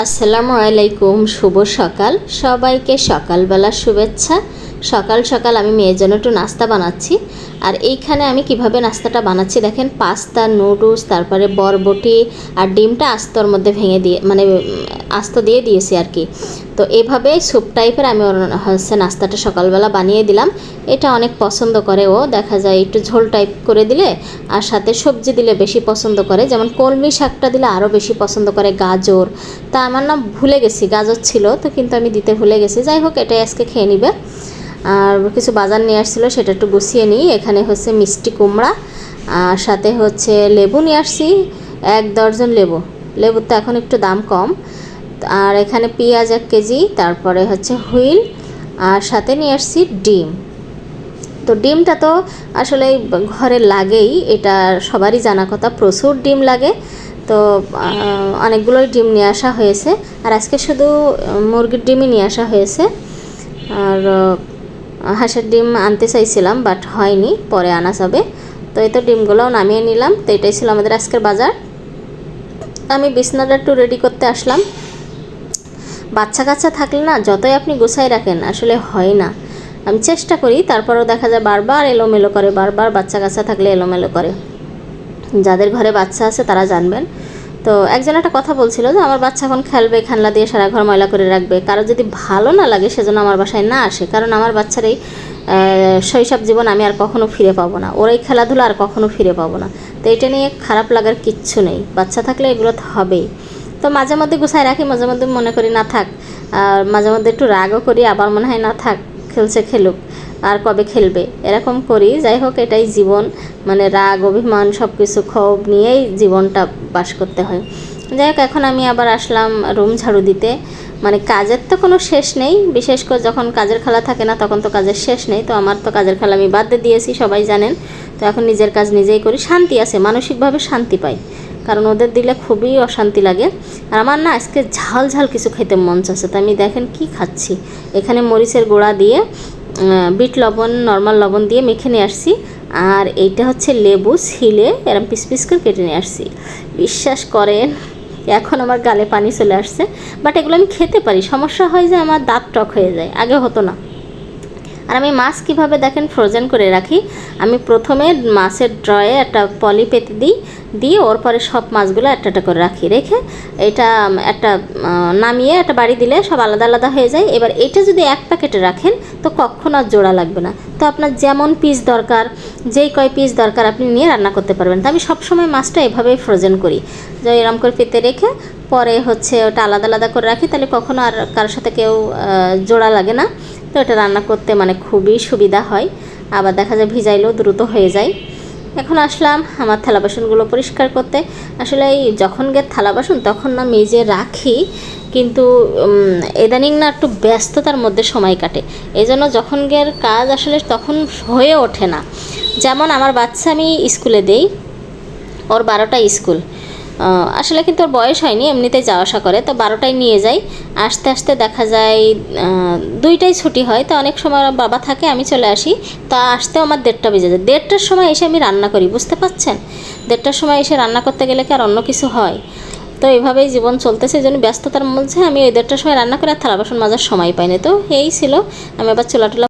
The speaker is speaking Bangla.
আসসালামু আলাইকুম, শুভ সকাল সবাইকে। সকালবেলা শুভেচ্ছা। সকাল সকাল আমি মেয়ের জন্য একটু নাস্তা বানাচ্ছি। আর এইখানে আমি কিভাবে নাস্তাটা বানাচ্ছি দেখেন, পাস্তা, নুডলস, তারপরে বরবটি আর ডিমটা আস্তর মধ্যে ভেঙে দিয়ে আস্ত দিয়ে দিয়েছি আর কি। তো এভাবে স্যুপ টাইপের আমি নাস্তাটা সকালবেলা বানিয়ে দিলাম। এটা অনেক পছন্দ করে ও, দেখা যায় একটু ঝোল টাইপ করে দিলে আর সাথে সবজি দিলে বেশি পছন্দ করে, যেমন কলমি শাকটা দিলে আরও বেশি পছন্দ করে, গাজর। তা আমার না ভুলে গেছি, গাজর ছিল তো কিন্তু আমি দিতে ভুলে গেছি। যাই হোক, এটাই আজকে খেয়ে নিবে। আর কিছু বাজার নিয়ে আসছিলো, সেটা একটু গুছিয়ে নিই। এখানে হচ্ছে মিষ্টি কুমড়া, আর সাথে হচ্ছে লেবু নিয়ে আসছি 1 দর্জন লেবুর তো এখন একটু দাম কম। আর এখানে পেঁয়াজ 1 কেজি, তারপরে হচ্ছে হুইল, আর সাথে নিয়ে আসছি ডিম। তো ডিমটা তো আসলে ঘরে লাগেই, এটা সবারই জানা কথা, প্রচুর ডিম লাগে। তো অনেকগুলোই ডিম নিয়ে আসা হয়েছে। আর আজকে শুধু মুরগির ডিমই নিয়ে আসা হয়েছে। আর হাঁসের ডিম আনতে চাইছিলাম, বাট হয়নি, পরে আনা যাবে। তো এই তো ডিমগুলোও নামিয়ে নিলাম। তো এটাই ছিল আমাদের আজকের বাজার। আমি বিছনাটা একটু রেডি করতে আসলাম। বাচ্চা কাচ্চা থাকলে না, যতই আপনি গুছাই রাখেন আসলে হয় না। আমি চেষ্টা করি, তারপরেও দেখা যায় বারবার এলোমেলো করে, বারবার বাচ্চা কাচ্চা থাকলে এলোমেলো করে। যাদের ঘরে বাচ্চা আছে তারা জানবেন। তো একজন একটা কথা বলছিল যে আমার বাচ্চা এখন খেলবে, খেলনা দিয়ে সারা ঘর ময়লা করে রাখবে, কারো যদি ভালো না লাগে সেজন্য আমার বাসায় না আসে। কারণ আমার বাচ্চার এই শৈশব জীবন আমি আর কখনো ফিরে পাবো না, ওর এই খেলাধুলা আর কখনো ফিরে পাবো না। তো এটা নিয়ে খারাপ লাগার কিচ্ছু নেই, বাচ্চা থাকলে এগুলো হবেই। তো মাঝে মধ্যে গুছাই রাখি, মাঝে মধ্যে মনে করি না থাক, আর মাঝে মধ্যে একটু রাগও করি, আবার মনে হয় না থাক, খেলছে খেলুক, আর কবে খেলবে, এরকম করি। যাই হোক, এটাই জীবন, মানে রাগ অভিমান সব কিছু ক্ষোভ নিয়েই জীবনটা বাস করতে হয়। যাই হোক, এখন আমি আবার আসলাম রুম ঝাড়ু দিতে। মানে কাজের তো কোনো শেষ নেই, বিশেষ করে যখন কাজের খেলা থাকে না তখন তো কাজের শেষ নেই। তো আমার তো কাজের খেলা আমি বাদ দিয়ে দিয়েছি, সবাই জানেন। তো এখন নিজের কাজ নিজেই করি, শান্তি আছে, মানসিকভাবে শান্তি পাই, কারণ ওদের দিলে খুবই অশান্তি লাগে। আর আমার না আজকে ঝাল ঝাল কিছু খেতে মন চাচ্ছে। তো আমি দেখেন কি খাচ্ছি, এখানে মরিচের গুঁড়া দিয়ে বিট লবণ, নর্মাল লবণ দিয়ে মেখে নিয়ে আসছি। আর এইটা হচ্ছে লেবু ছিলে এরম পিস পিস করে কেটে নিয়ে আসছি। বিশ্বাস করেন, এখন আমার গালে পানি চলে আসছে। বাট এগুলো আমি খেতে পারি, সমস্যা হয় যে আমার দাঁত টক হয়ে যায়, আগে হতো না। আর আমি মাছ কীভাবে দেখেন ফ্রোজেন করে রাখি, আমি প্রথমে মাছের ড্রয়ে একটা পলি পেতে দিই, দিয়ে ওর পরে সব মাছগুলো একটা একটা করে রাখি, রেখে এটা একটা নামিয়ে একটা বাড়ি দিলে সব আলাদা আলাদা হয়ে যায়। এবার এটা যদি এক প্যাকেটে রাখেন তো কখনো আর জোড়া লাগবে না। তো আপনার যেমন পিস দরকার, যেই কয় পিস দরকার আপনি নিয়ে রান্না করতে পারবেন। তো আমি সবসময় মাছটা এভাবেই ফ্রোজেন করি, যে এরকম করে পেতে রেখে পরে হচ্ছে ওটা আলাদা আলাদা করে রাখি, তাহলে কখনো আর কারোর সাথে কেউ জোড়া লাগে না। তো এটা রান্না করতে মানে খুবই সুবিধা হয়, আবার দেখা যায় ভিজাইলেও দ্রুত হয়ে যায়। এখন আসলাম আমার থালা বাসনগুলো পরিষ্কার করতে। আসলে এই যখন গে থালা বাসন তখন না মেজে রাখি, কিন্তু ইদানিং না একটু ব্যস্ততার মধ্যে সময় কাটে, এই জন্য যখন গের কাজ আসলে তখন হয়ে ওঠে না। যেমন আমার বাচ্চা আমি স্কুলে দেই, ওর 12টা স্কুল, আসলে কিন্তু ওর বয়স হয়নি, এমনিতেই যাওয়া আসা করে। তো 12টায় নিয়ে যাই, আসতে আসতে দেখা যায় 2টায় ছুটি হয়। তো অনেক সময় বাবা থাকে, আমি চলে আসি। তা আসতেও আমার 1:30 বেজে যায়। 1:30টার সময় এসে আমি রান্না করি, বুঝতে পারছেন? 1:30টার সময় এসে রান্না করতে গেলে কি আর অন্য কিছু হয়? তো এভাবেই জীবন চলতেছে, এই জন্য ব্যস্ততার মধ্যে আমি ওই 1:30টার সময় রান্না করে আর থালা বাসন মাজার সময় পাইনি। তো এই ছিল, আমি আবার চুলা টুলা